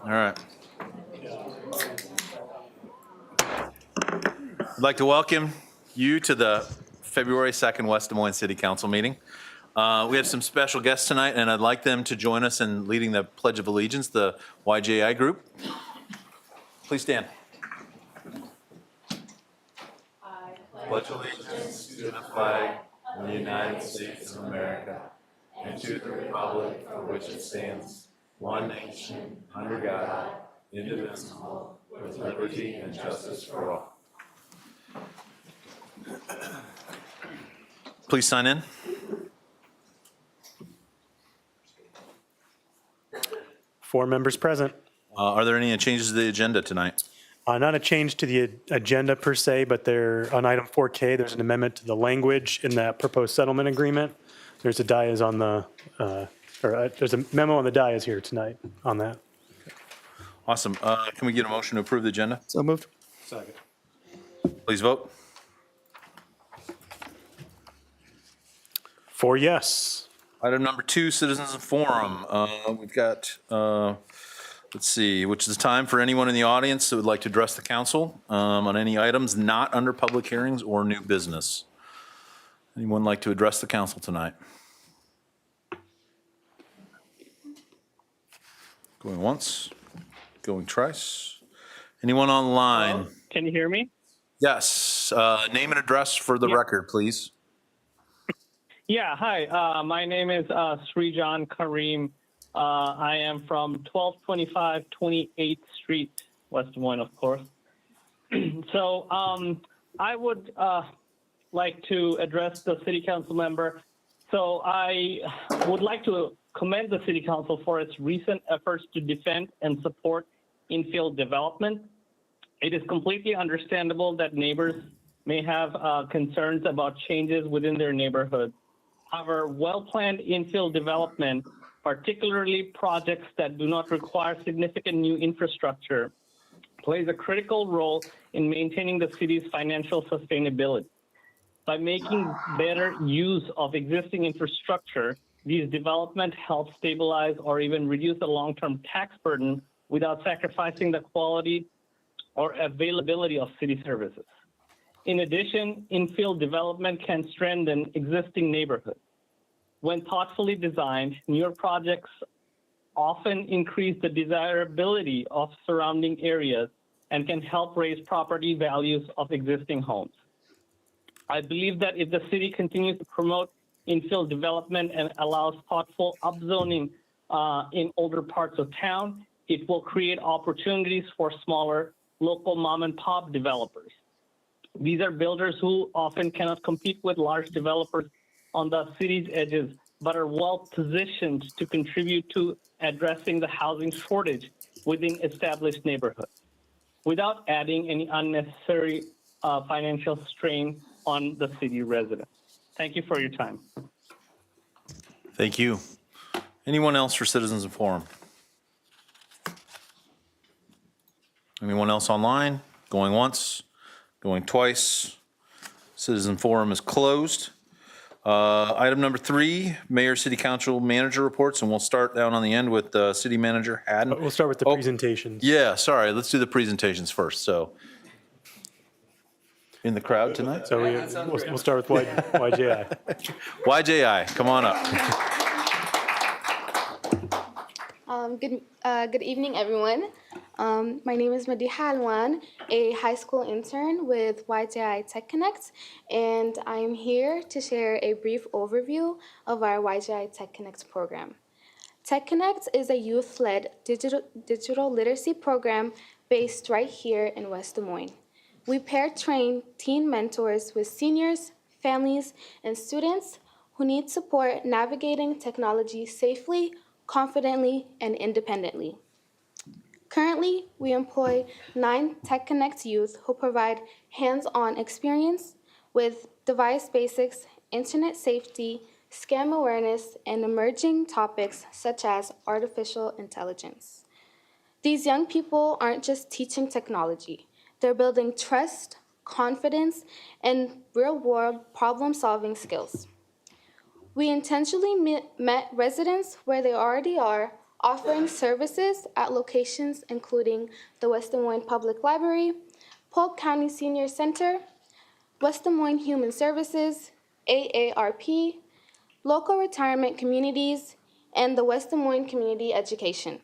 All right. I'd like to welcome you to the February 2nd West Des Moines City Council meeting. We have some special guests tonight, and I'd like them to join us in leading the Pledge of Allegiance, the YJI group. Please stand. I pledge allegiance to the flag of the United States of America and to the republic for which it stands, one nation, under God, indivisible, with liberty and justice for all. Please sign in. Four members present. Are there any changes to the agenda tonight? Not a change to the agenda per se, but there, on item 4K, there's an amendment to the language in that proposed settlement agreement. There's a dais on the, there's a memo on the dais here tonight on that. Awesome. Can we get a motion to approve the agenda? So moved. Second. Please vote. 4 yes. Item number 2, citizens forum. We've got, let's see, which is time for anyone in the audience that would like to address the council on any items not under public hearings or new business. Anyone like to address the council tonight? Going once, going twice. Anyone online? Hello? Can you hear me? Yes. Name and address for the record, please. Yeah, hi. My name is Srijan Kareem. I am from 1225 28th Street, West Des Moines, of course. So I would like to address the city council member. So I would like to commend the city council for its recent efforts to defend and support infill development. It is completely understandable that neighbors may have concerns about changes within their neighborhood. However, well-planned infill development, particularly projects that do not require significant new infrastructure, plays a critical role in maintaining the city's financial sustainability. By making better use of existing infrastructure, these developments help stabilize or even reduce the long-term tax burden without sacrificing the quality or availability of city services. In addition, infill development can strengthen existing neighborhoods. When thoughtfully designed, newer projects often increase the desirability of surrounding areas and can help raise property values of existing homes. I believe that if the city continues to promote infill development and allows thoughtful upzoning in older parts of town, it will create opportunities for smaller local mom and pop developers. These are builders who often cannot compete with large developers on the city's edges, but are well positioned to contribute to addressing the housing shortage within established neighborhoods without adding any unnecessary financial strain on the city residents. Thank you for your time. Thank you. Anyone else for Citizens Forum? Anyone else online? Going once, going twice. Citizen Forum is closed. Item number 3, Mayor, City Council Manager reports, and we'll start down on the end with City Manager Haddon. We'll start with the presentations. Yeah, sorry, let's do the presentations first. So, in the crowd tonight? So we'll start with YJI. YJI, come on up. Good evening, everyone. My name is Madiha Alwan, a high school intern with YJI Tech Connect, and I am here to share a brief overview of our YJI Tech Connect program. Tech Connect is a youth-led digital literacy program based right here in West Des Moines. We train teen mentors with seniors, families, and students who need support navigating technology safely, confidently, and independently. Currently, we employ 9 Tech Connect youth who provide hands-on experience with device basics, internet safety, scam awareness, and emerging topics such as artificial intelligence. These young people aren't just teaching technology. They're building trust, confidence, and real-world problem-solving skills. We intentionally met residents where they already are, offering services at locations including the West Des Moines Public Library, Polk County Senior Center, West Des Moines Human Services, AARP, local retirement communities, and the West Des Moines Community Education.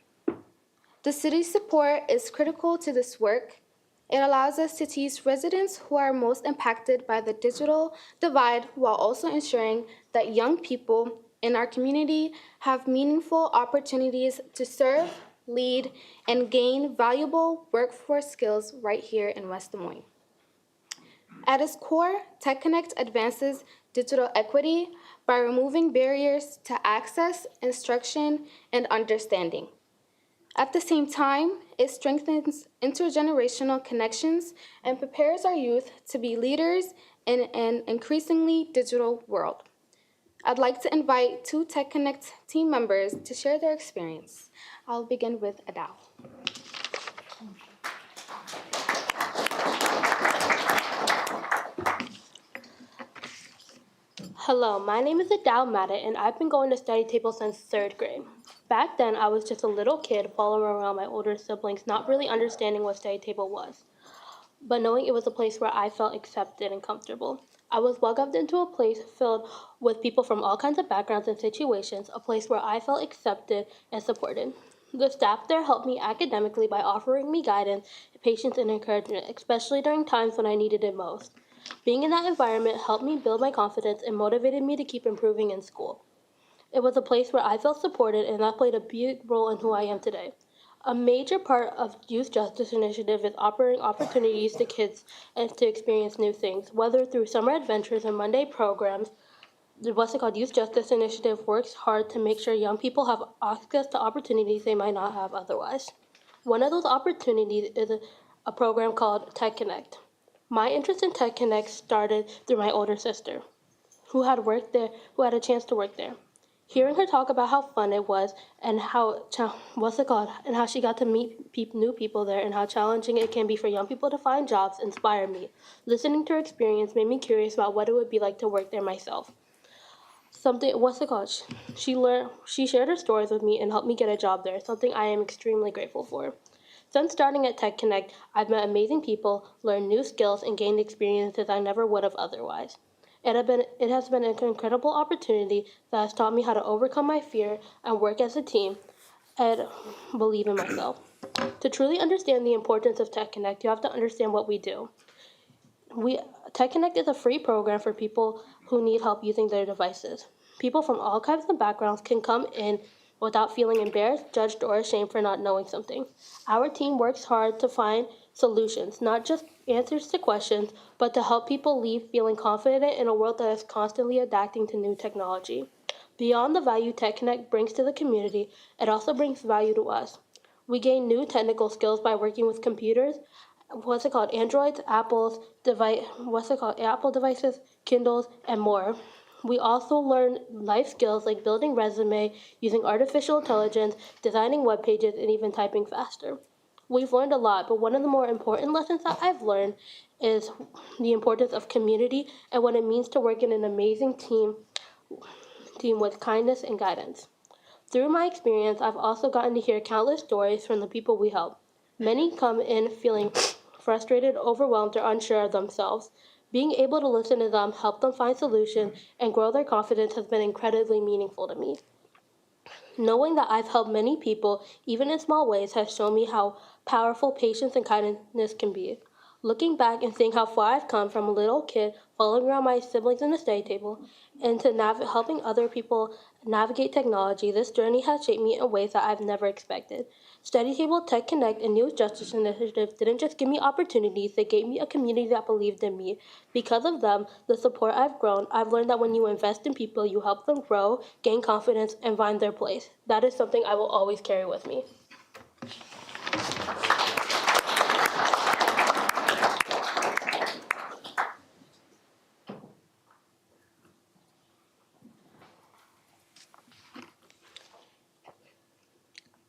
The city's support is critical to this work. It allows us to teach residents who are most impacted by the digital divide while also ensuring that young people in our community have meaningful opportunities to serve, lead, and gain valuable workforce skills right here in West Des Moines. At its core, Tech Connect advances digital equity by removing barriers to access, instruction, and understanding. At the same time, it strengthens intergenerational connections and prepares our youth to be leaders in an increasingly digital world. I'd like to invite two Tech Connect team members to share their experience. I'll begin with Adal. Hello, my name is Adal Maddet, and I've been going to study table since 3rd grade. Back then, I was just a little kid following around my older siblings, not really understanding what study table was, but knowing it was a place where I felt accepted and comfortable. I was welcomed into a place filled with people from all kinds of backgrounds and situations, a place where I felt accepted and supported. The staff there helped me academically by offering me guidance, patience, and encouragement, especially during times when I needed it most. Being in that environment helped me build my confidence and motivated me to keep improving in school. It was a place where I felt supported, and that played a big role in who I am today. A major part of Youth Justice Initiative is offering opportunities to kids and to experience new things, whether through summer adventures or Monday programs. The Youth Justice Initiative works hard to make sure young people have access to opportunities they might not have otherwise. One of those opportunities is a program called Tech Connect. My interest in Tech Connect started through my older sister, who had a chance to work there. Hearing her talk about how fun it was and how she got to meet new people there and how challenging it can be for young people to find jobs inspired me. Listening to her experience made me curious about what it would be like to work there myself. She shared her stories with me and helped me get a job there, something I am extremely grateful for. Since starting at Tech Connect, I've met amazing people, learned new skills, and gained experiences I never would have otherwise. It has been an incredible opportunity that has taught me how to overcome my fear and work as a team and believe in myself. To truly understand the importance of Tech Connect, you have to understand what we do. Tech Connect is a free program for people who need help using their devices. People from all kinds of backgrounds can come in without feeling embarrassed, judged, or ashamed for not knowing something. Our team works hard to find solutions, not just answers to questions, but to help people leave feeling confident in a world that is constantly adapting to new technology. Beyond the value Tech Connect brings to the community, it also brings value to us. We gain new technical skills by working with computers, Androids, Apple devices, Kindles, and more. We also learn life skills like building resume, using artificial intelligence, designing web pages, and even typing faster. We've learned a lot, but one of the more important lessons that I've learned is the importance of community and what it means to work in an amazing team with kindness and guidance. Through my experience, I've also gotten to hear countless stories from the people we help. Many come in feeling frustrated, overwhelmed, or unsure of themselves. Being able to listen to them, help them find solutions, and grow their confidence has been incredibly meaningful to me. Knowing that I've helped many people, even in small ways, has shown me how powerful patience and kindness can be. Looking back and seeing how far I've come from a little kid following around my siblings in the study table and to helping other people navigate technology, this journey has shaped me in ways that I've never expected. Study Table, Tech Connect, and Youth Justice Initiative didn't just give me opportunities, they gave me a community that believed in me. Because of them, the support I've learned that when you invest in people, you help them grow, gain confidence, and find their place. That is something I will always carry with me.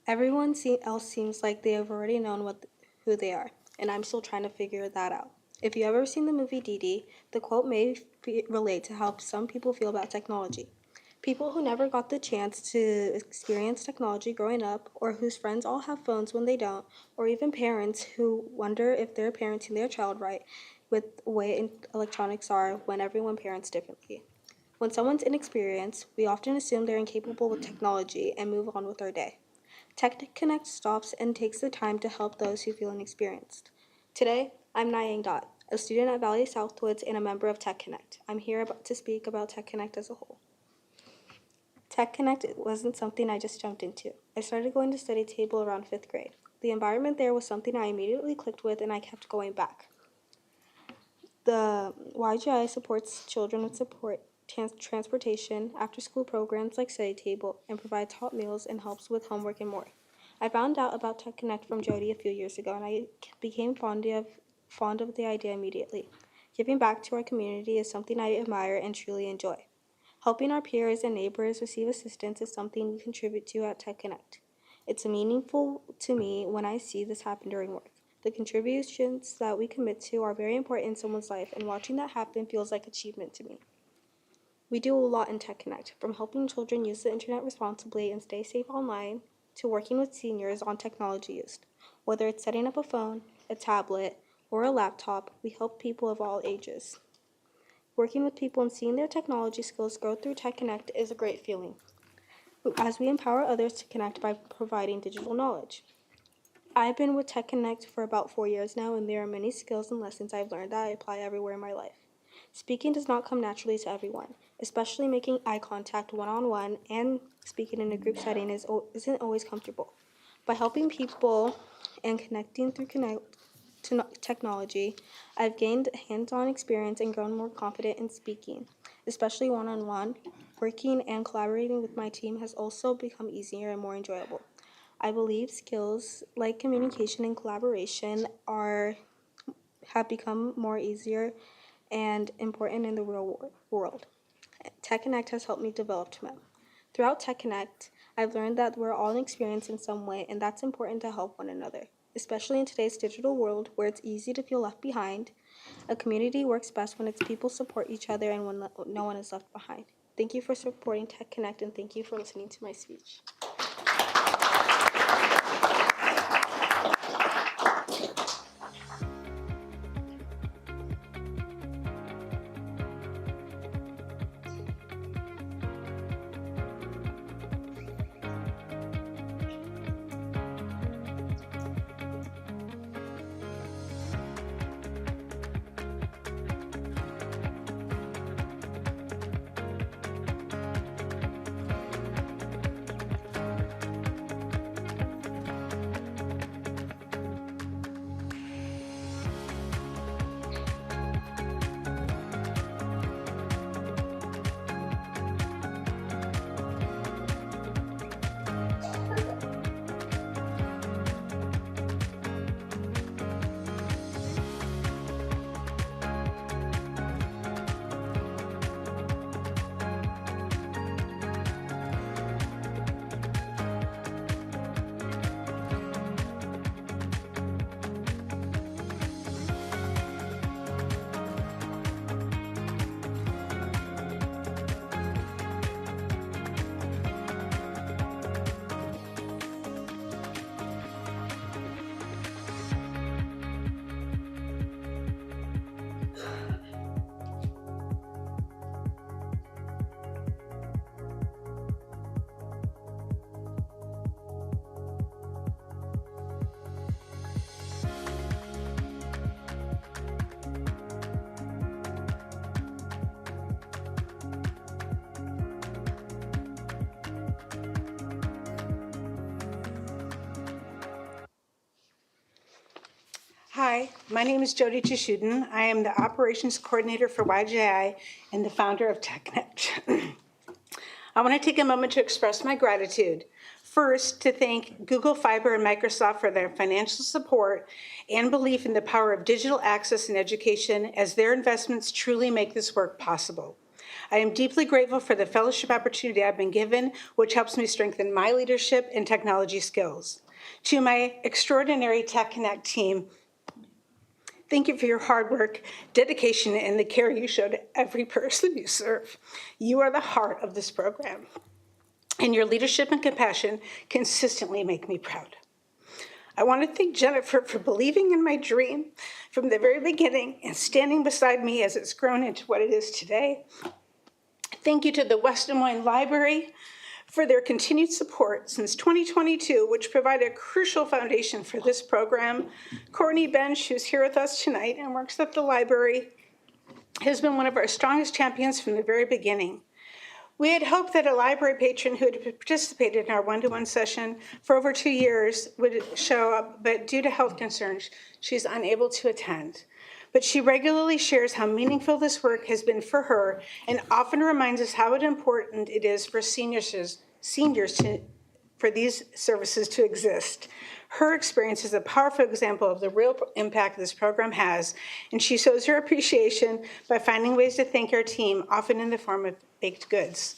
Everyone else seems like they have already known who they are, and I'm still trying to figure that out. If you've ever seen the movie Dee Dee, the quote may relate to how some people feel about technology. People who never got the chance to experience technology growing up, or whose friends all have phones when they don't, or even parents who wonder if they're parenting their child right with the way electronics are when everyone parents differently. When someone's inexperienced, we often assume they're incapable with technology and move on with our day. Tech Connect stops and takes the time to help those who feel inexperienced. Today, I'm Nyang Dot, a student at Valley Southwoods and a member of Tech Connect. I'm here to speak about Tech Connect as a whole. Tech Connect wasn't something I just jumped into. I started going to study table around 5th grade. The environment there was something I immediately clicked with and I kept going back. The YGI supports children with transportation, after-school programs like Study Table, and provides hot meals and helps with homework and more. I found out about Tech Connect from Jody a few years ago, and I became fond of the idea immediately. Giving back to our community is something I admire and truly enjoy. Helping our peers and neighbors receive assistance is something we contribute to at Tech Connect. It's meaningful to me when I see this happen during work. The contributions that we commit to are very important in someone's life, and watching that happen feels like achievement to me. We do a lot in Tech Connect, from helping children use the internet responsibly and stay safe online, to working with seniors on technology use. Whether it's setting up a phone, a tablet, or a laptop, we help people of all ages. Working with people and seeing their technology skills grow through Tech Connect is a great feeling, as we empower others to connect by providing digital knowledge. I've been with Tech Connect for about 4 years now, and there are many skills and lessons I've learned that I apply everywhere in my life. Speaking does not come naturally to everyone, especially making eye contact one-on-one, and speaking in a group setting isn't always comfortable. By helping people and connecting through technology, I've gained hands-on experience and grown more confident in speaking, especially one-on-one. Working and collaborating with my team has also become easier and more enjoyable. I believe skills like communication and collaboration have become more easier and important in the real world. Tech Connect has helped me develop them. Throughout Tech Connect, I've learned that we're all experienced in some way, and that's important to help one another. Especially in today's digital world where it's easy to feel left behind, a community works best when its people support each other and when no one is left behind. Thank you for supporting Tech Connect, and thank you for listening to my speech. Hi, my name is Jody Chishudin. I am the Operations Coordinator for YGI and the founder of TechConnect. I want to take a moment to express my gratitude. First, to thank Google Fiber and Microsoft for their financial support and belief in the power of digital access in education, as their investments truly make this work possible. I am deeply grateful for the fellowship opportunity I've been given, which helps me strengthen my leadership and technology skills. To my extraordinary TechConnect team, Thank you for your hard work, dedication, and the care you show to every person you serve. You are the heart of this program, and your leadership and compassion consistently make me proud. I want to thank Jennifer for believing in my dream from the very beginning and standing beside me as it's grown into what it is today. Thank you to the West Des Moines Library for their continued support since 2022, which provided a crucial foundation for this program. Courtney Bench, who's here with us tonight and works at the library, has been one of our strongest champions from the very beginning. We had hoped that a library patron who had participated in our one-to-one session for over 2 years would show up, but due to health concerns, she's unable to attend. But she regularly shares how meaningful this work has been for her and often reminds us how important it is for seniors for these services to exist. Her experience is a powerful example of the real impact this program has, and she shows her appreciation by finding ways to thank our team, often in the form of baked goods.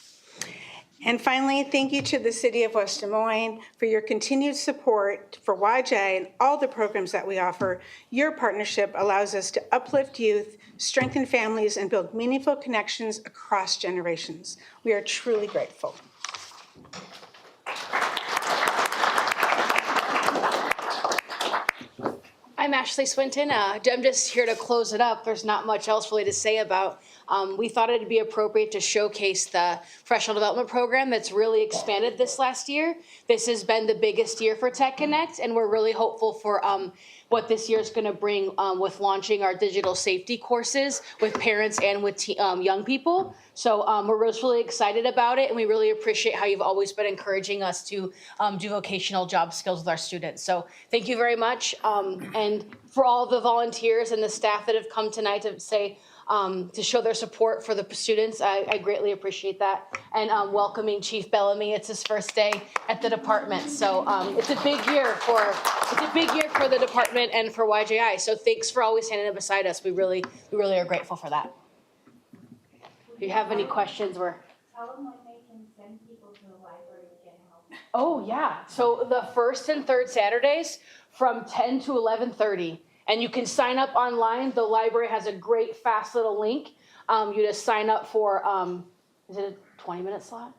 And finally, thank you to the City of West Des Moines for your continued support for YJ and all the programs that we offer. Your partnership allows us to uplift youth, strengthen families, and build meaningful connections across generations. We are truly grateful. I'm Ashley Swinton. I'm just here to close it up. There's not much else really to say about. We thought it'd be appropriate to showcase the professional development program that's really expanded this last year. This has been the biggest year for Tech Connect, and we're really hopeful for what this year is going to bring with launching our digital safety courses with parents and with young people. So we're just really excited about it, and we really appreciate how you've always been encouraging us to do vocational job skills with our students. So thank you very much. And for all the volunteers and the staff that have come tonight to say, to show their support for the students, I greatly appreciate that. And welcoming Chief Bellamy, it's his first day at the department. So it's a big year for the department and for YJI. So thanks for always standing beside us. We really are grateful for that. If you have any questions, Tell them when they can send people to the library to get help. Oh yeah. So the first and third Saturdays from 10 to 11:30. And you can sign up online. The library has a great fast little link. You just sign up for, is it a 20-minute slot?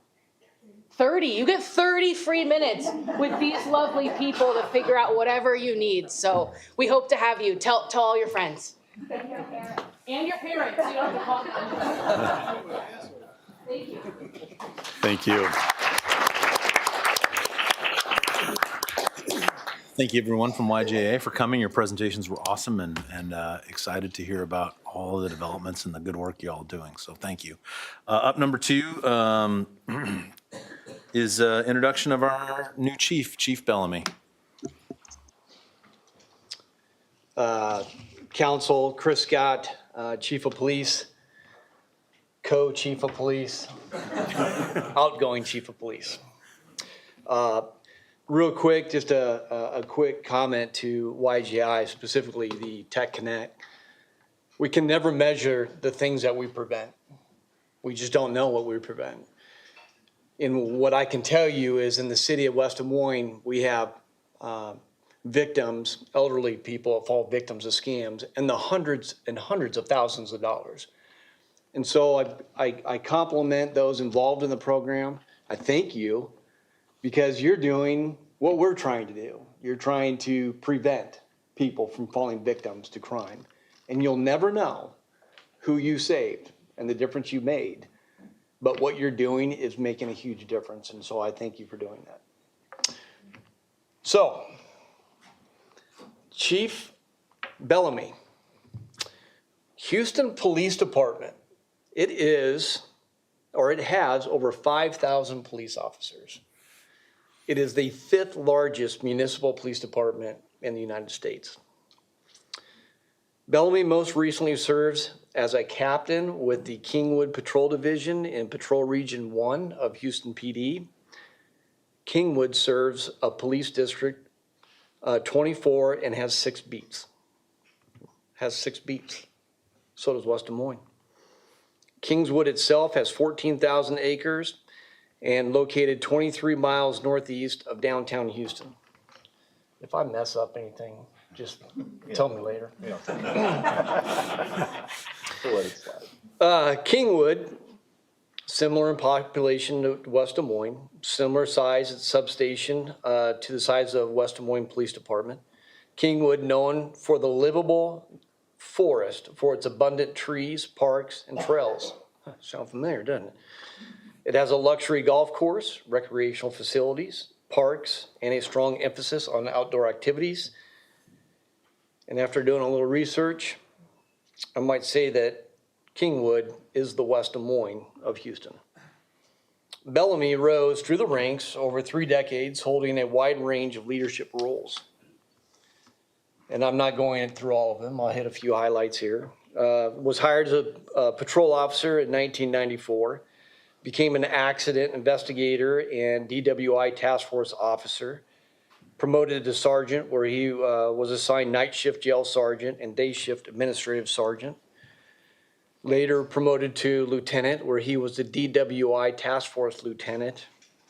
30. You get 30 free minutes with these lovely people to figure out whatever you need. So we hope to have you. Tell all your friends. And your parents. And your parents. You don't have to call them. Thank you. Thank you. Thank you, everyone from YJA, for coming. Your presentations were awesome, and excited to hear about all of the developments and the good work you all are doing. So thank you. Up number 2 is introduction of our new chief, Chief Bellamy. Council, Chris Scott, Chief of Police, Co-Chief of Police, outgoing Chief of Police. Real quick, just a quick comment to YGI, specifically the Tech Connect. We can never measure the things that we prevent. We just don't know what we prevent. And what I can tell you is in the city of West Des Moines, we have victims, elderly people fall victims of scams in the hundreds and hundreds of thousands of dollars. And so I compliment those involved in the program. I thank you because you're doing what we're trying to do. You're trying to prevent people from falling victims to crime. And you'll never know who you saved and the difference you made. But what you're doing is making a huge difference. And so I thank you for doing that. So, Chief Bellamy, Houston Police Department, it has over 5,000 police officers. It is the 5th largest municipal police department in the United States. Bellamy most recently serves as a captain with the Kingwood Patrol Division in Patrol Region 1 of Houston PD. Kingwood serves a police district 24 and has 6 beats. So does West Des Moines. Kingswood itself has 14,000 acres and located 23 miles northeast of downtown Houston. If I mess up anything, Just tell me later. We'll let it slide. Kingwood, similar in population to West Des Moines, similar size at substation to the size of West Des Moines Police Department. Kingwood, known for the livable forest for its abundant trees, parks, and trails. Sound familiar, doesn't it? It has a luxury golf course, recreational facilities, parks, and a strong emphasis on outdoor activities. And after doing a little research, I might say that Kingwood is the West Des Moines of Houston. Bellamy rose through the ranks over 3 decades, holding a wide range of leadership roles. And I'm not going through all of them. I'll hit a few highlights here. Was hired as a patrol officer in 1994, became an accident investigator and DWI task force officer, promoted to sergeant where he was assigned night shift jail sergeant and day shift administrative sergeant. Later promoted to lieutenant where he was the DWI task force lieutenant,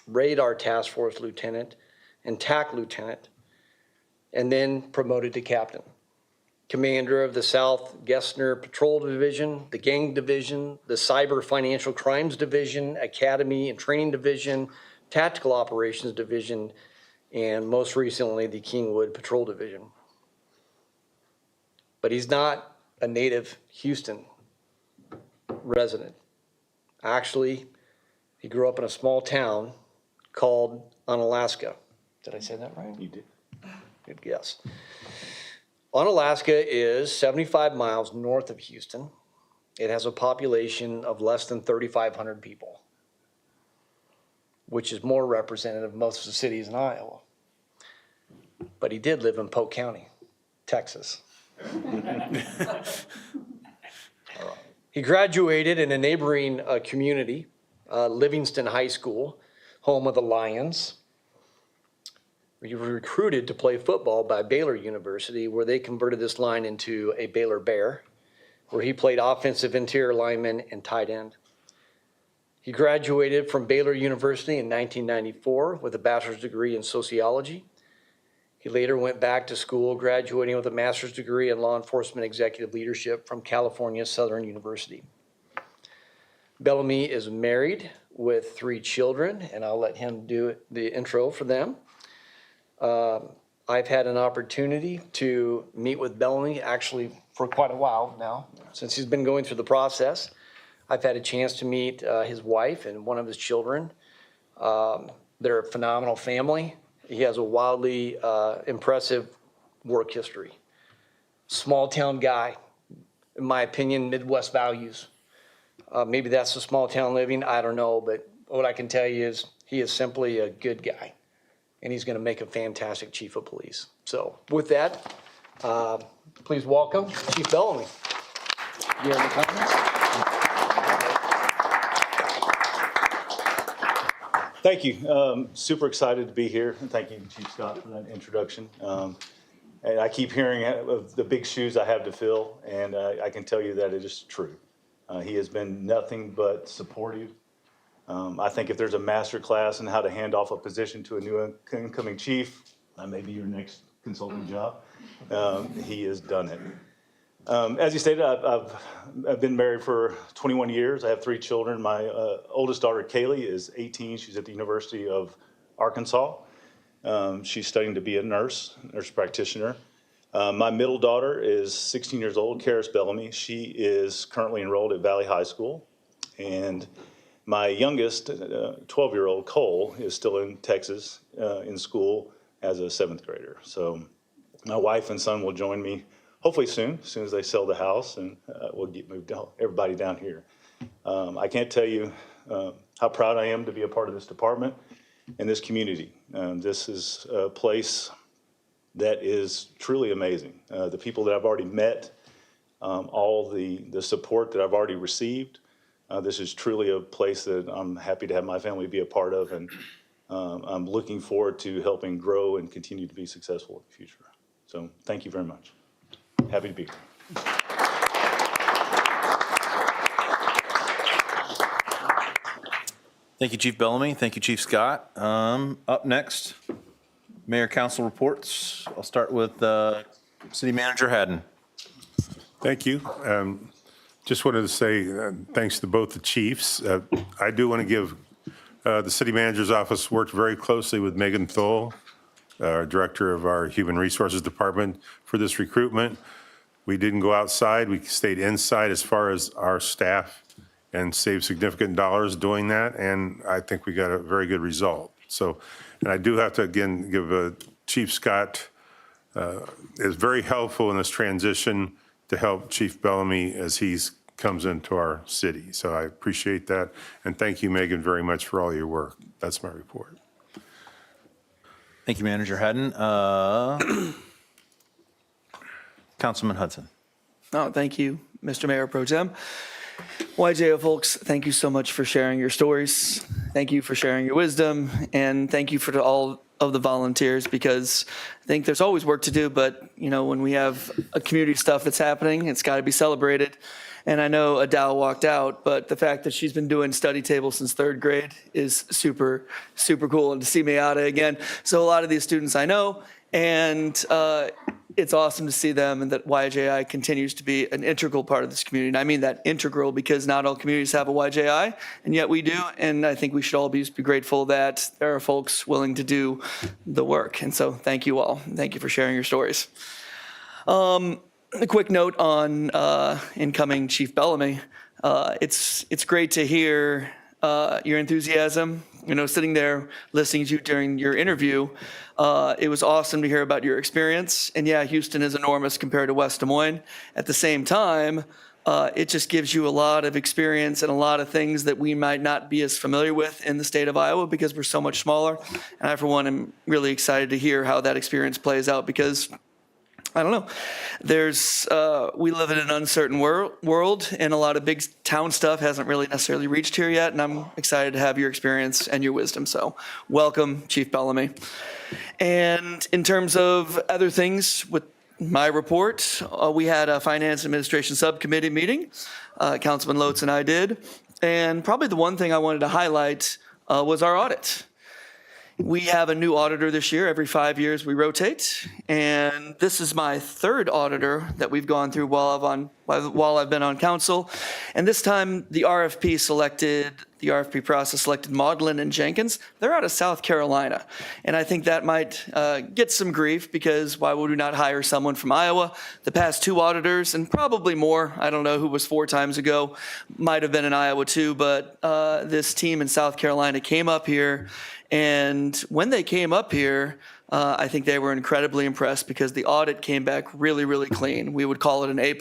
radar task force lieutenant, and TAC lieutenant, and then promoted to captain. Commander of the South Gessner Patrol Division, the Gang Division, the Cyber Financial Crimes Division, Academy and Training Division, Tactical Operations Division, and most recently the Kingwood Patrol Division. But he's not a native Houston resident. Actually, he grew up in a small town called Onalaska. Did I say that right? You did. Good guess. Onalaska is 75 miles north of Houston. It has a population of less than 3,500 people, which is more representative of most of the cities in Iowa. But he did live in Polk County, Texas. He graduated in a neighboring community, Livingston High School, home of the Lions. He was recruited to play football by Baylor University, where they converted this line into a Baylor Bear, where he played offensive interior lineman and tight end. He graduated from Baylor University in 1994 with a bachelor's degree in sociology. He later went back to school, graduating with a master's degree in law enforcement executive leadership from California Southern University. Bellamy is married with 3 children, and I'll let him do the intro for them. I've had an opportunity to meet with Bellamy actually for quite a while now, since he's been going through the process. I've had a chance to meet his wife and one of his children. They're a phenomenal family. He has a wildly impressive work history. Small town guy, in my opinion, Midwest values. Maybe that's the small town living, I don't know, but what I can tell you is he is simply a good guy, and he's going to make a fantastic chief of police. So with that, please welcome Chief Bellamy. You have any comments? Thank you. Super excited to be here. And thank you, Chief Scott, for that introduction. And I keep hearing of the big shoes I have to fill, and I can tell you that it is true. He has been nothing but supportive. I think if there's a master class in how to hand off a position to a new incoming chief, that may be your next consulting job. He has done it. As you stated, I've been married for 21 years. I have 3 children. My oldest daughter, Kaylee, is 18. She's at the University of Arkansas. She's studying to be a nurse practitioner. My middle daughter is 16 years old, Karis Bellamy. She is currently enrolled at Valley High School. And my youngest, 12-year-old, Cole, is still in Texas in school as a 7th grader. So my wife and son will join me hopefully soon, as soon as they sell the house, and we'll get everybody down here. I can't tell you how proud I am to be a part of this department and this community. This is a place that is truly amazing. The people that I've already met, all the support that I've already received, this is truly a place that I'm happy to have my family be a part of, and I'm looking forward to helping grow and continue to be successful in the future. So thank you very much. Happy to be here. Thank you, Chief Bellamy. Thank you, Chief Scott. Up next, Mayor Council reports. I'll start with City Manager Haddon. Thank you. Just wanted to say thanks to both the chiefs. I do want to give the city manager's office worked very closely with Megan Thole, director of our Human Resources Department, for this recruitment. We didn't go outside. We stayed inside as far as our staff and saved significant dollars doing that. And I think we got a very good result. So, and I do have to again give Chief Scott is very helpful in this transition to help Chief Bellamy as he comes into our city. So I appreciate that. And thank you, Megan, very much for all your work. That's my report. Thank you, Manager Haddon. Councilman Hudson. Oh, thank you, Mr. Mayor Pro Tem. YJO folks, thank you so much for sharing your stories. Thank you for sharing your wisdom. And thank you for all of the volunteers, because I think there's always work to do, but you know, when we have a community stuff that's happening, it's got to be celebrated. And I know Adele walked out, but the fact that she's been doing study table since 3rd grade is super, super cool. And to see Mayada again. So a lot of these students I know, and it's awesome to see them, and that YJI continues to be an integral part of this community. And I mean that integral because not all communities have a YJI, and yet we do. And I think we should all be grateful that there are folks willing to do the work. And so thank you all. Thank you for sharing your stories. A quick note on incoming Chief Bellamy. It's great to hear your enthusiasm. You know, sitting there listening to you during your interview, it was awesome to hear about your experience. And yeah, Houston is enormous compared to West Des Moines. At the same time, it just gives you a lot of experience and a lot of things that we might not be as familiar with in the state of Iowa because we're so much smaller. And I, for one, am really excited to hear how that experience plays out, because I don't know. We live in an uncertain world, and a lot of big town stuff hasn't really necessarily reached here yet, and I'm excited to have your experience and your wisdom. So welcome, Chief Bellamy. And in terms of other things with my report, we had a Finance Administration Subcommittee meeting. Councilman Lotz and I did. And probably the one thing I wanted to highlight was our audit. We have a new auditor this year. Every 5 years we rotate, and this is my 3rd auditor that we've gone through while I've been on council. And this time the RFP process selected Maudlin and Jenkins. They're out of South Carolina, and I think that might get some grief, because why would we not hire someone from Iowa? The past 2 auditors, and probably more, I don't know who was 4 times ago, might have been in Iowa too, but this team in South Carolina came up here. And when they came up here, I think they were incredibly impressed, because the audit came back really, really clean. We would call it an A+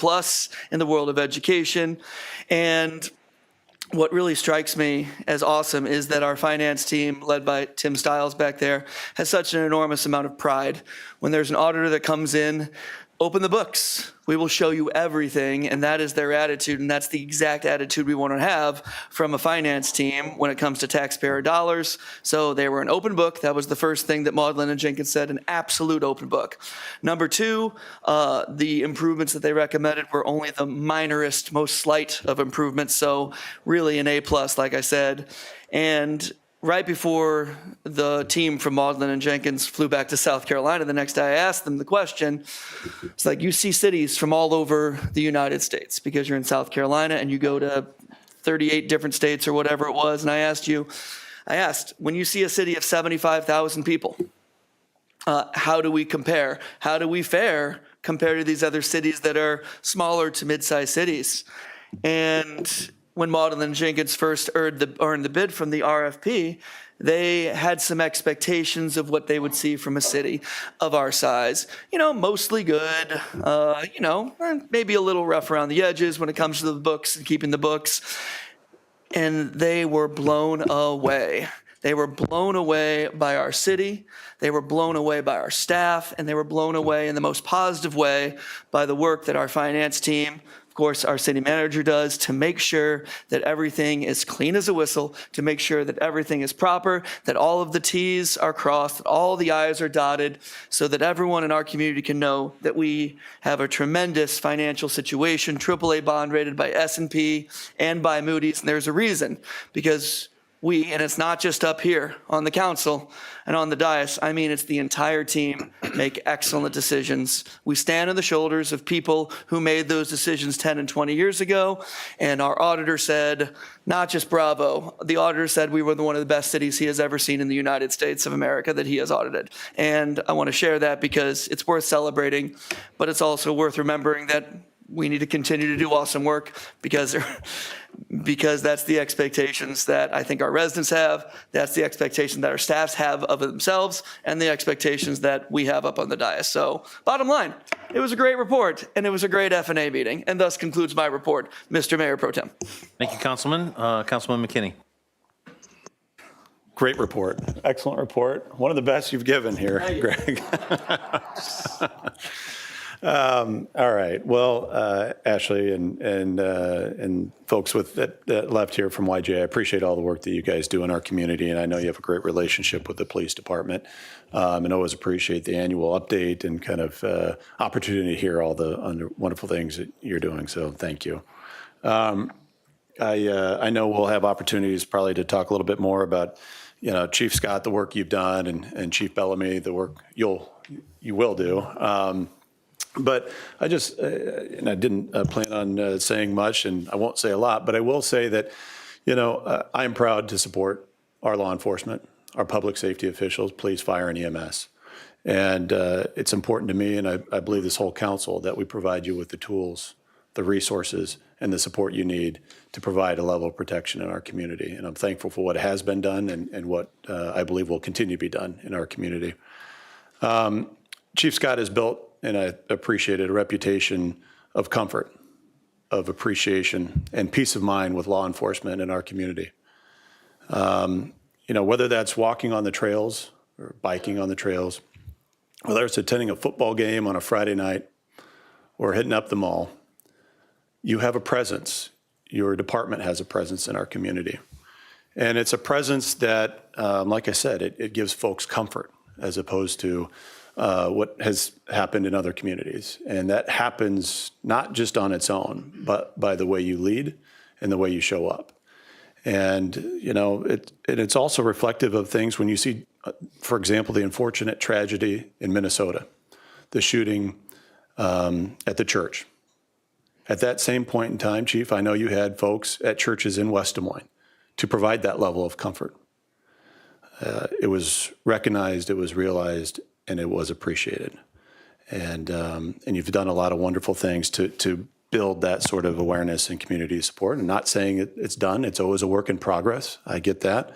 in the world of education. And what really strikes me as awesome is that our finance team, led by Tim Stiles back there, has such an enormous amount of pride. When there's an auditor that comes in, open the books. We will show you everything, and that is their attitude, and that's the exact attitude we want to have from a finance team when it comes to taxpayer dollars. So they were an open book. That was the first thing that Maudlin and Jenkins said, an absolute open book. Number 2, the improvements that they recommended were only the minorest, most slight of improvements, so really an A+, like I said. And right before the team from Maudlin and Jenkins flew back to South Carolina, the next day I asked them the question. It's like, you see cities from all over the United States because you're in South Carolina, and you go to 38 different states or whatever it was. And I asked, when you see a city of 75,000 people, how do we compare? How do we fare compared to these other cities that are smaller to mid-sized cities? And when Maudlin and Jenkins first earned the bid from the RFP, they had some expectations of what they would see from a city of our size. You know, mostly good, maybe a little rough around the edges when it comes to the books and keeping the books. And they were blown away. They were blown away by our city. They were blown away by our staff, and they were blown away in the most positive way by the work that our finance team, of course, our city manager, does to make sure that everything is clean as a whistle, to make sure that everything is proper, that all of the T's are crossed, that all the I's are dotted, so that everyone in our community can know that we have a tremendous financial situation, AAA bond rated by S&P and by Moody's. And there's a reason, because we, and it's not just up here on the council and on the dais, I mean, it's the entire team, make excellent decisions. We stand on the shoulders of people who made those decisions 10 and 20 years ago, and our auditor said, not just bravo, the auditor said we were one of the best cities he has ever seen in the United States of America that he has audited. And I want to share that because it's worth celebrating, but it's also worth remembering that we need to continue to do awesome work because that's the expectations that I think our residents have. That's the expectation that our staffs have of themselves and the expectations that we have up on the dais. So bottom line, it was a great report and it was a great F&A meeting, and thus concludes my report, Mr. Mayor Pro Tem. Thank you, Councilman. Councilman McKinney. Great report. Excellent report. One of the best you've given here, Greg. All right. Well, Ashley and folks that left here from YJ, I appreciate all the work that you guys do in our community, and I know you have a great relationship with the police department, and always appreciate the annual update and kind of opportunity to hear all the wonderful things that you're doing. So thank you. I know we'll have opportunities probably to talk a little bit more about, Chief Scott, the work you've done, and Chief Bellamy, the work you will do. But I just, and I didn't plan on saying much, and I won't say a lot, but I will say that, I am proud to support our law enforcement, our public safety officials, police, fire, and EMS. And it's important to me, and I believe this whole council, that we provide you with the tools, the resources, and the support you need to provide a level of protection in our community. And I'm thankful for what has been done and what I believe will continue to be done in our community. Chief Scott has built, and I appreciate it, a reputation of comfort, of appreciation, and peace of mind with law enforcement in our community. Whether that's walking on the trails or biking on the trails, whether it's attending a football game on a Friday night or hitting up the mall, you have a presence. Your department has a presence in our community. And it's a presence that, like I said, it gives folks comfort as opposed to what has happened in other communities. And that happens not just on its own, but by the way you lead and the way you show up. And, it's also reflective of things when you see, for example, the unfortunate tragedy in Minnesota, the shooting at the church. At that same point in time, Chief, I know you had folks at churches in West Des Moines to provide that level of comfort. It was recognized, it was realized, and it was appreciated. And you've done a lot of wonderful things to build that sort of awareness and community support. And not saying it's done, it's always a work in progress. I get that.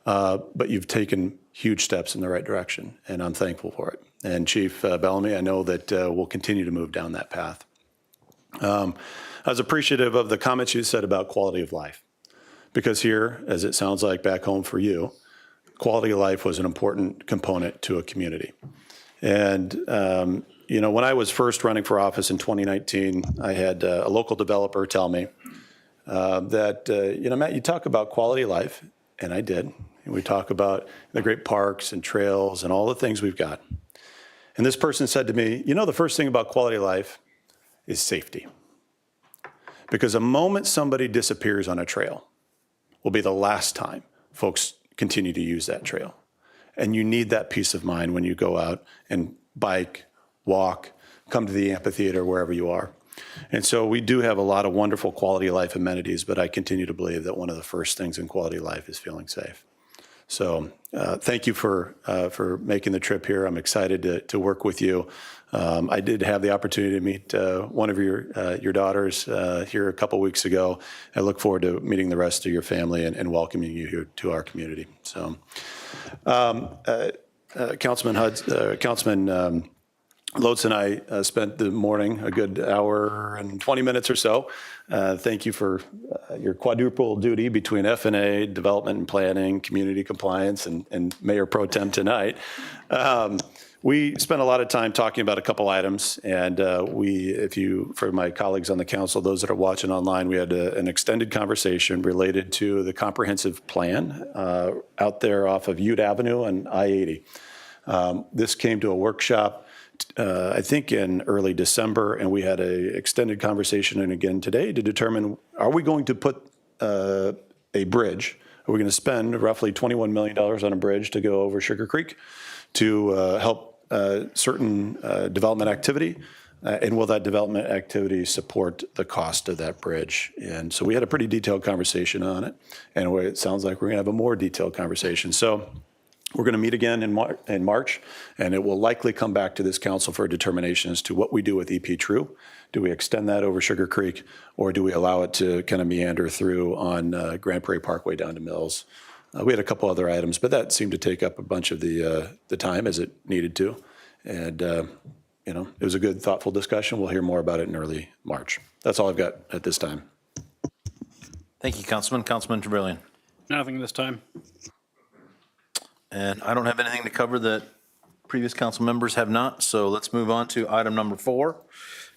But you've taken huge steps in the right direction, and I'm thankful for it. And Chief Bellamy, I know that we'll continue to move down that path. I was appreciative of the comments you said about quality of life, because here, as it sounds like back home for you, quality of life was an important component to a community. And, when I was first running for office in 2019, I had a local developer tell me that, Matt, you talk about quality of life, and I did. And we talk about the great parks and trails and all the things we've got. And this person said to me, the first thing about quality of life is safety. Because the moment somebody disappears on a trail will be the last time folks continue to use that trail. And you need that peace of mind when you go out and bike, walk, come to the amphitheater, wherever you are. And so we do have a lot of wonderful quality of life amenities, but I continue to believe that one of the first things in quality of life is feeling safe. So thank you for making the trip here. I'm excited to work with you. I did have the opportunity to meet one of your daughters here a couple weeks ago. I look forward to meeting the rest of your family and welcoming you here to our community. So, Councilman Lotz and I spent the morning a good hour and 20 minutes or so. Thank you for your quadruple duty between F&A, development and planning, community compliance, and Mayor Pro Tem tonight. We spent a lot of time talking about a couple items, and for my colleagues on the council, those that are watching online, we had an extended conversation related to the comprehensive plan out there off of Ute Avenue and I-80. This came to a workshop I think in early December, and we had an extended conversation and again today to determine, are we going to put a bridge, we're going to spend roughly $21 million on a bridge to go over Sugar Creek to help certain development activity. And will that development activity support the cost of that bridge? And so we had a pretty detailed conversation on it. And it sounds like we're going to have a more detailed conversation. So we're going to meet again in March, and it will likely come back to this council for a determination as to what we do with EP True. Do we extend that over Sugar Creek, or do we allow it to kind of meander through on Grand Prairie Parkway down to Mills? We had a couple other items, but that seemed to take up a bunch of the time as it needed to. And you know, it was a good, thoughtful discussion. We'll hear more about it in early March. That's all I've got at this time. Thank you, Councilman. Councilman Trevilian. Nothing this time. And I don't have anything to cover that previous council members have not, so let's move on to item number 4.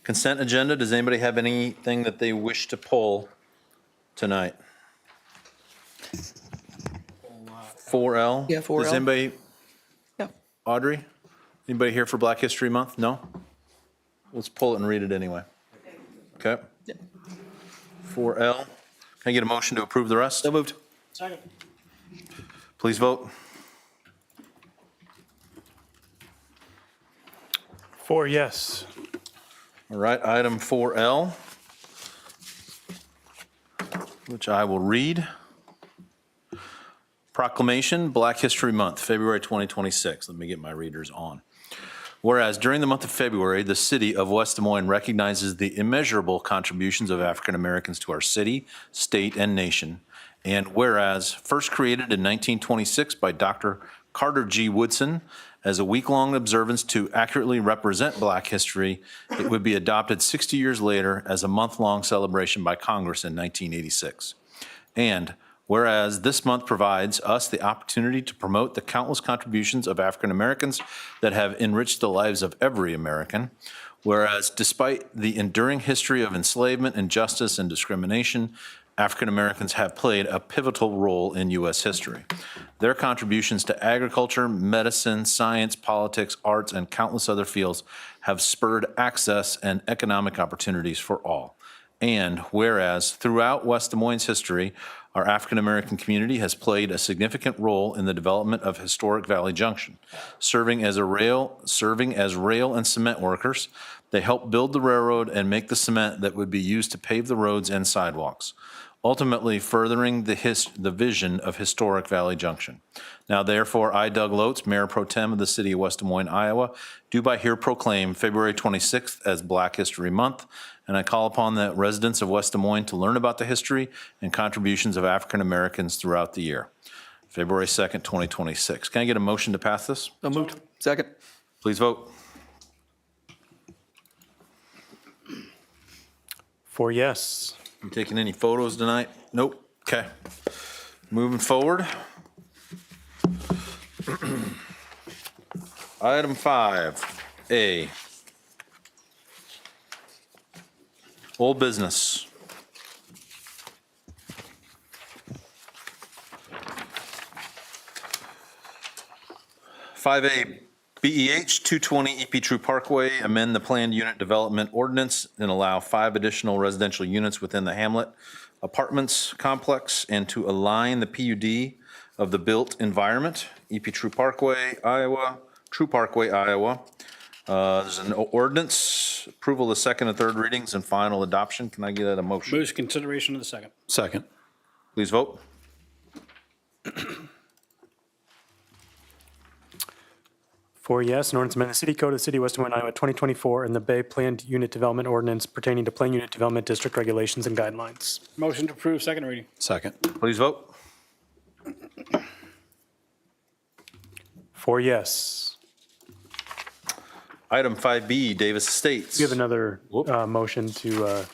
Consent agenda. Does anybody have anything that they wish to pull tonight? 4L? Yeah, 4L. Does anybody? Yeah. Audrey? Anybody here for Black History Month? No? Let's pull it and read it anyway. Okay. 4L. Can I get a motion to approve the rest? So moved. Second. Please vote. 4 yes. All right, item 4L, which I will read. Proclamation, Black History Month, February 2026. Let me get my readers on. Whereas during the month of February, the city of West Des Moines recognizes the immeasurable contributions of African Americans to our city, state, and nation. And whereas first created in 1926 by Dr. Carter G. Woodson as a week-long observance to accurately represent Black history, it would be adopted 60 years later as a month-long celebration by Congress in 1986. And whereas this month provides us the opportunity to promote the countless contributions of African Americans that have enriched the lives of every American, whereas despite the enduring history of enslavement, injustice, and discrimination, African Americans have played a pivotal role in U.S. history. Their contributions to agriculture, medicine, science, politics, arts, and countless other fields have spurred access and economic opportunities for all. And whereas throughout West Des Moines history, our African American community has played a significant role in the development of historic Valley Junction, serving as rail and cement workers. They helped build the railroad and make the cement that would be used to pave the roads and sidewalks, ultimately furthering the vision of historic Valley Junction. Now, therefore, I, Doug Lotz, Mayor Pro Tem of the City of West Des Moines, Iowa, do by here proclaim February 26th as Black History Month, and I call upon the residents of West Des Moines to learn about the history and contributions of African Americans throughout the year. February 2nd, 2026. Can I get a motion to pass this? So moved. Second. Please vote. 4 yes. You taking any photos tonight? Nope. Okay. Moving forward. Item 5A. Old business. (5A) BEH 220 EP True Parkway, amend the planned unit development ordinance and allow 5 additional residential units within the Hamlet Apartments complex and to align the PUD of the built environment, EP True Parkway, Iowa, True Parkway, Iowa. There's an ordinance, approval of the second and third readings and final adoption. Can I get a motion? Moves consideration of the second. Second. Please vote. 4 yes, an ordinance amend the city code of the city of West Des Moines, Iowa, 2024, and the Bay Planned Unit Development Ordinance pertaining to Planned Unit Development District regulations and guidelines. Motion to approve second reading. Second. Please vote. 4 yes. Item 5B, Davis Estates. We have another motion to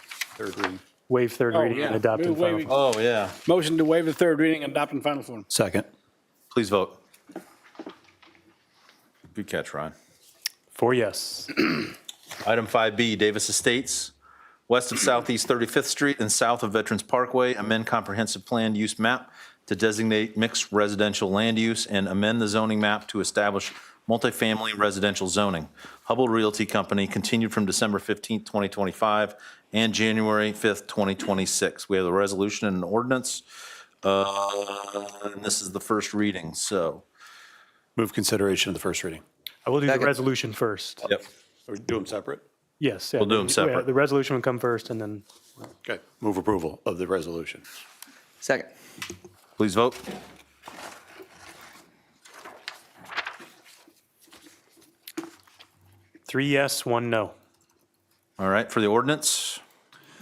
waive third reading and adopt in Move final waiving. form. Oh, yeah. Motion to waive the third reading and adopt in final form. Second. Please vote. Good catch, Ryan. 4 yes. Item 5B, Davis Estates, west of Southeast 35th Street and south of Veterans Parkway, amend comprehensive planned use map to designate mixed residential land use and amend the zoning map to establish multifamily residential zoning. Hubble Realty Company continued from December 15th, 2025 and January 5th, 2026. We have a resolution and an ordinance. And this is the first reading, so. Move consideration of the first reading. I will do the Second. resolution first. Yep. Or do them separate? Yes. We'll do them Yeah, separate. The resolution will come first and then Okay. Move approval of the resolution. Second. Please vote. three yes, one no. All right, for the ordinance,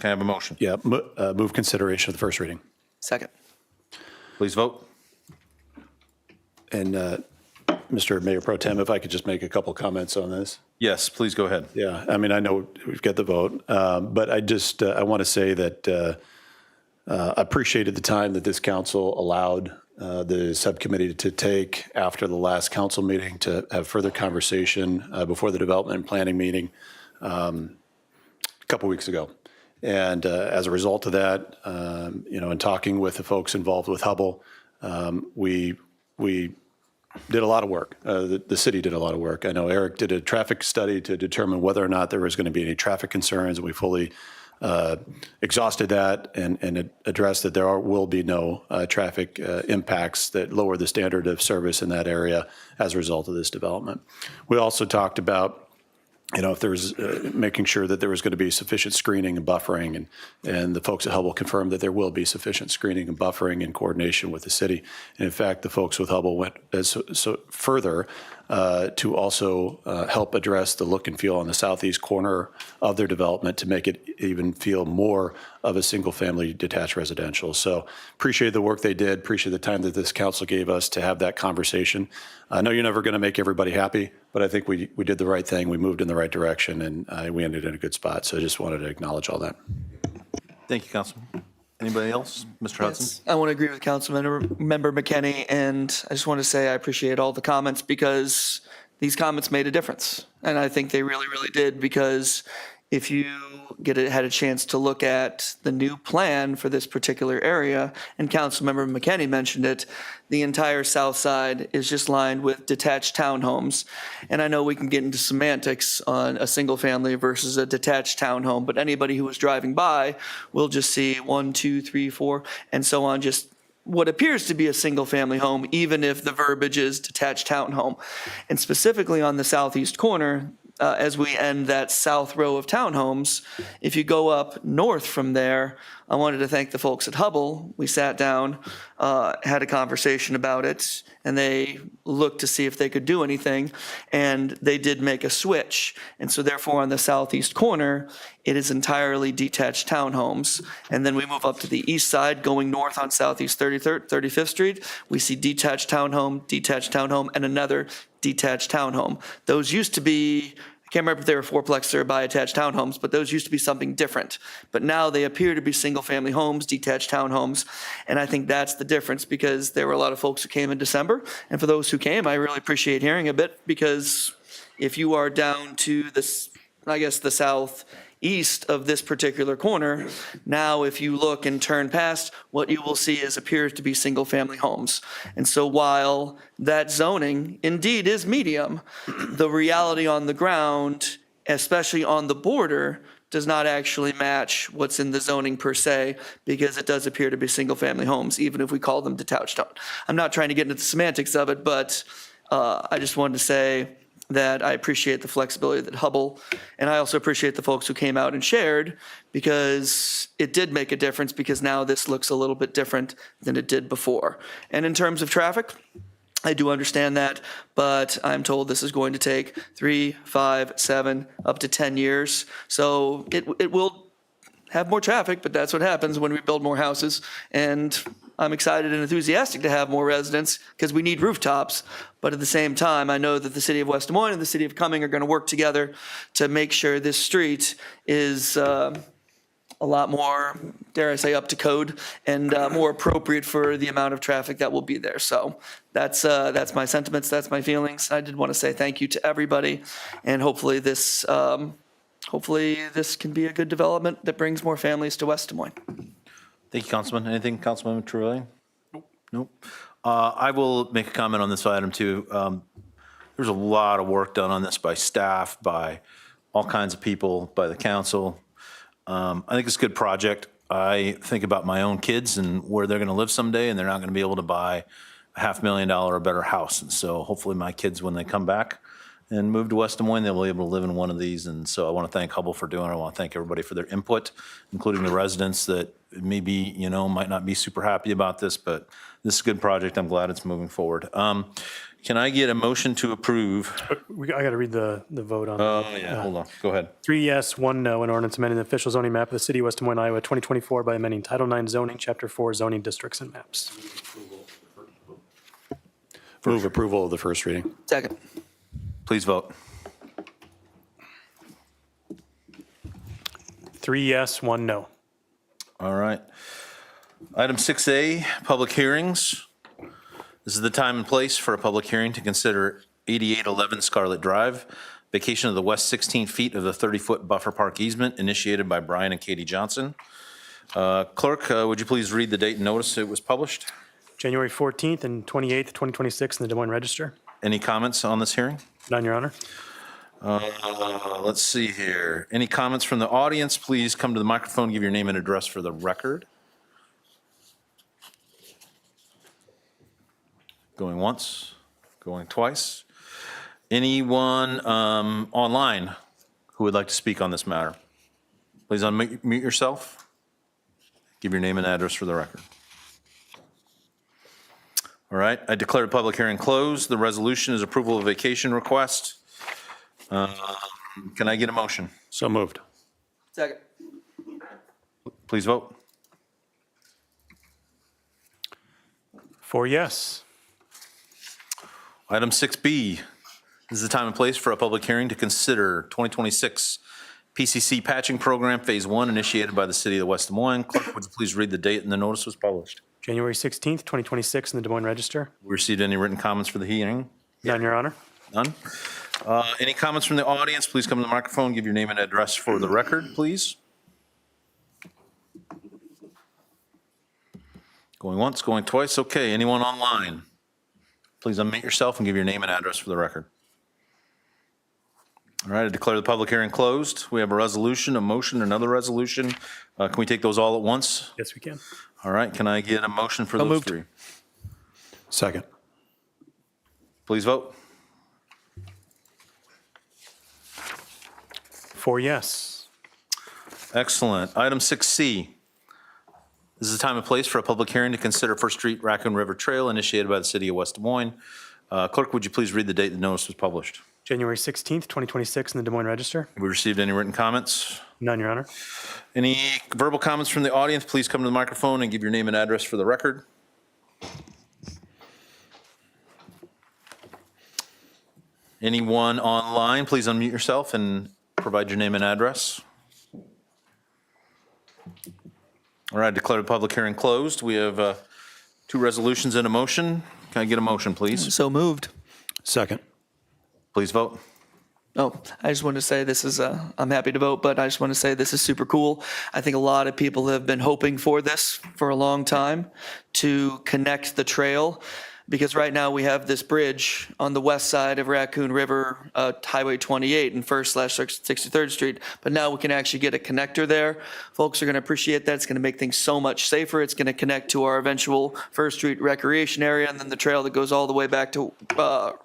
can I have a motion? Yeah, move consideration of the first reading. Second. Please vote. And Mr. Mayor Pro Tem, if I could just make a couple comments on this. Yes, please go ahead. Yeah, I mean, I know we've got the vote, but I want to say that I appreciated the time that this council allowed the subcommittee to take after the last council meeting to have further conversation before the development and planning meeting a couple weeks ago. And as a result of that, in talking with the folks involved with Hubble, we did a lot of work. The city did a lot of work. I know Eric did a traffic study to determine whether or not there was going to be any traffic concerns. We fully exhausted that and addressed that there will be no traffic impacts that lower the standard of service in that area as a result of this development. We also talked about if there was making sure that there was going to be sufficient screening and buffering, and the folks at Hubble confirmed that there will be sufficient screening and buffering in coordination with the city. And in fact, the folks with Hubble went so further to also help address the look and feel on the southeast corner of their development to make it even feel more of a single-family detached residential. So appreciate the work they did, appreciate the time that this council gave us to have that conversation. I know you're never going to make everybody happy, but I think we did the right thing. We moved in the right direction, and we ended in a good spot. So I just wanted to acknowledge all that. Thank you, Councilman. Anybody else? Mr. Hudson? Yes, I want to agree with Councilmember McKinney, and I just want to say I appreciate all the comments because these comments made a difference. And I think they really, really did, because if you had a chance to look at the new plan for this particular area, and Councilmember McKinney mentioned it, the entire south side is just lined with detached townhomes. And I know we can get into semantics on a single family versus a detached townhome, but anybody who was driving by will just see 1, 2, 3, 4, and so on, just what appears to be a single family home, even if the verbiage is detached townhome. And specifically on the southeast corner, as we end that south row of townhomes, if you go up north from there, I wanted to thank the folks at Hubble. We sat down, had a conversation about it, and they looked to see if they could do anything, and they did make a switch. And so therefore on the southeast corner, it is entirely detached townhomes. And then we move up to the east side, going north on Southeast 35th Street, we see detached townhome, and another detached townhome. Those used to be, I can't remember if they were fourplex or bi-attached townhomes, but those used to be something different. But now they appear to be single-family homes, detached townhomes, and I think that's the difference, because there were a lot of folks who came in December, and for those who came, I really appreciate hearing a bit, because if you are down to this, I guess the southeast of this particular corner, now if you look and turn past, what you will see appears to be single-family homes. And so while that zoning indeed is medium, the reality on the ground, especially on the border, does not actually match what's in the zoning per se, because it does appear to be single-family homes, even if we call them detached. I'm not trying to get into the semantics of it, but I just wanted to say that I appreciate the flexibility that Hubble, and I also appreciate the folks who came out and shared, because it did make a difference, because now this looks a little bit different than it did before. And in terms of traffic, I do understand that, but I'm told this is going to take 3, 5, 7, up to 10 years. So it will have more traffic, but that's what happens when we build more houses. And I'm excited and enthusiastic to have more residents, because we need rooftops. But at the same time, I know that the city of West Des Moines and the city of Cumming are going to work together to make sure this street is a lot more, dare I say, up to code and more appropriate for the amount of traffic that will be there. So that's my sentiments, that's my feelings. I did want to say thank you to everybody, and hopefully this can be a good development that brings more families to West Des Moines. Thank you, Councilman. Anything, Councilman Trevilian? Nope. I will make a comment on this item too. There's a lot of work done on this by staff, by all kinds of people, by the council. I think it's a good project. I think about my own kids and where they're going to live someday, and they're not going to be able to buy a $500,000 or better house. And so hopefully my kids, when they come back and move to West Des Moines, they'll be able to live in one of these. And so I want to thank Hubble for doing it. I want to thank everybody for their input, including the residents that maybe, you know, might not be super happy about this, but this is a good project. I'm glad it's moving forward. Can I get a motion to approve? I got to read the vote on. Oh, yeah, hold on. Go ahead. 3 yes, 1 no, an ordinance amending the official zoning map of the city of West Des Moines, Iowa, 2024 by amending Title IX zoning, Chapter 4 zoning districts and maps. Move approval of the first reading. Second. Please vote. 3 yes, 1 no. All right. Item 6A, public hearings. This is the time and place for a public hearing to consider 8811 Scarlet Drive, vacation of the west 16 feet of the 30-foot buffer park easement initiated by Brian and Katie Johnson. Clerk, would you please read the date and notice it was published? January 14th and 28th, 2026 in the Des Moines Register. Any comments on this hearing? None, Your Honor. Let's see here. Any comments from the audience? Please come to the microphone, give your name and address for the record. Going once, going twice. Anyone online who would like to speak on this matter? Please unmute yourself. Give your name and address for the record. All right, I declare the public hearing closed. The resolution is approval of vacation request. Can I get a motion? So moved. Second. Please vote. 4 yes. Item 6B, this is the time and place for a public hearing to consider 2026 PCC patching program Phase 1 initiated by the city of West Des Moines. Clerk, would you please read the date and the notice was published? January 16th, 2026 in the Des Moines Register. We received any written comments for the hearing? None, Your Honor. None? Any comments from the audience? Please come to the microphone, give your name and address for the record, please. Going once, going twice. Okay, anyone online? Please unmute yourself and give your name and address for the record. All right, I declare the public hearing closed. We have a resolution, a motion, another resolution. Can we take those all at once? Yes, we can. All right, can I get a motion for So those moved. three? Second. Please vote. 4 yes. Excellent. Item 6C. This is the time and place for a public hearing to consider First Street Raccoon River Trail initiated by the city of West Des Moines. Clerk, would you please read the date the notice was published? January 16th, 2026 in the Des Moines Register. Have we received any written comments? None, Your Honor. Any verbal comments from the audience? Please come to the microphone and give your name and address for the record. Anyone online, please unmute yourself and provide your name and address. All right, declare the public hearing closed. We have 2 resolutions and a motion. Can I get a motion, please? So moved. Second. Please vote. Oh, I just want to say this is, I'm happy to vote, but I just want to say this is super cool. I think a lot of people have been hoping for this for a long time to connect the trail, because right now we have this bridge on the west side of Raccoon River, Highway 28 and 1st/63rd Street, but now we can actually get a connector there. Folks are going to appreciate that. It's going to make things so much safer. It's going to connect to our eventual First Street recreation area and then the trail that goes all the way back to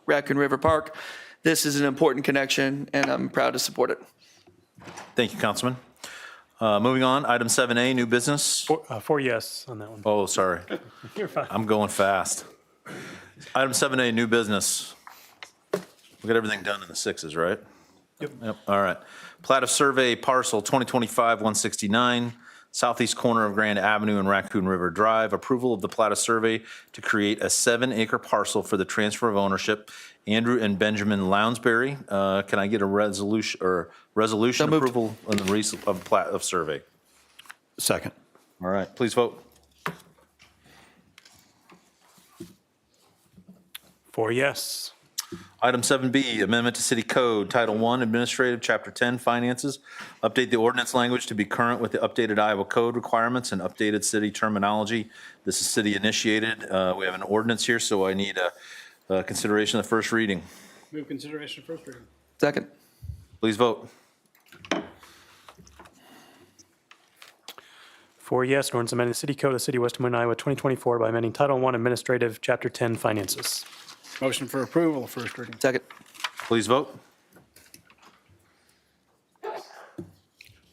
Raccoon River Park. This is an important connection, and I'm proud to support it. Thank you, Councilman. Moving on, item 7A, new business. 4 yes on that one. Oh, sorry. You're fine. I'm going fast. Item 7A, new business. We got everything done in the 6s, right? Yep. All right. Plat of survey parcel 2025-169, southeast corner of Grand Avenue and Raccoon River Drive. Approval of the plat of survey to create a 7-acre parcel for the transfer of ownership. Andrew and Benjamin Lounsbury. Can I get a resolution So moved. approval on the of plat of survey? Second. All right, please vote. 4 yes. Item 7B, amendment to City Code, Title I, Administrative, Chapter 10, Finances. Update the ordinance language to be current with the updated Iowa code requirements and updated city terminology. This is city initiated. We have an ordinance here, so I need a consideration of the first reading. Move consideration of first reading. Second. Please vote. 4 yes, an ordinance amending the city code of the city of West Des Moines, Iowa, 2024 by amending Title I Administrative, Chapter 10 Finances. Motion for approval of first reading. Second. Please vote.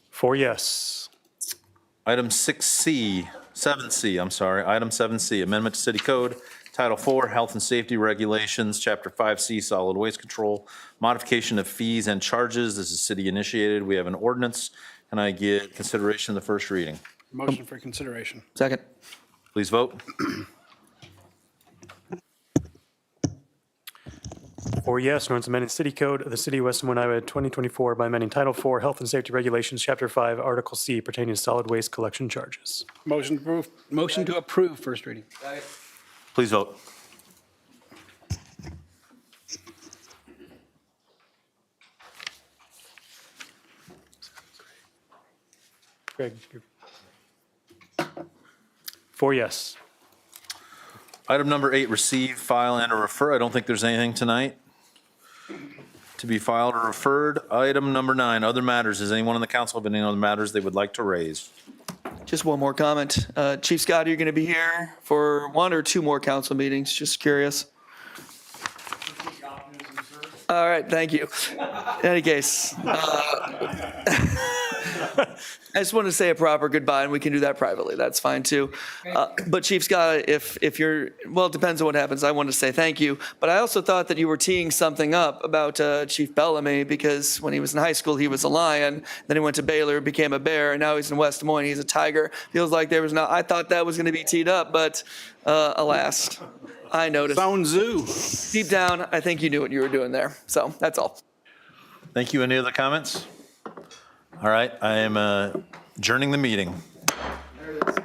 4 yes. Item 7C, item 7C, amendment to city code, Title IV, Health and Safety Regulations, Chapter 5C, Solid Waste Control, modification of fees and charges. This is city initiated. We have an ordinance. Can I get consideration of the first reading? Motion for consideration. Second. Please vote. 4 yes, an ordinance amending the city code of the city of West Des Moines, Iowa, 2024 by amending Title IV, Health and Safety Regulations, Chapter 5, Article C, pertaining to solid waste collection charges. Motion to approve first reading. Please vote. Greg? 4 yes. Item number 8, receive, file, and or refer. I don't think there's anything tonight to be filed or referred. Item number 9, other matters. Does anyone on the council have any other matters they would like to raise? Just one more comment. Chief Scott, are you going to be here for 1 or 2 more council meetings? Just curious. All right, thank you. In any case, I just want to say a proper goodbye, and we can do that privately. That's fine too. But Chief Scott, if you're, well, it depends on what happens. I want to say thank you. But I also thought that you were teeing something up about Chief Bellamy, because when he was in high school, he was a lion. Then he went to Baylor, became a bear, and now he's in West Des Moines. He's a tiger. Feels like there was no, I thought that was going to be teed up, but alas, I noticed. Sound zoo. Deep down, I think you knew what you were doing there. So that's all. Thank you. Any other comments? All right, I am adjourning the meeting. There it is.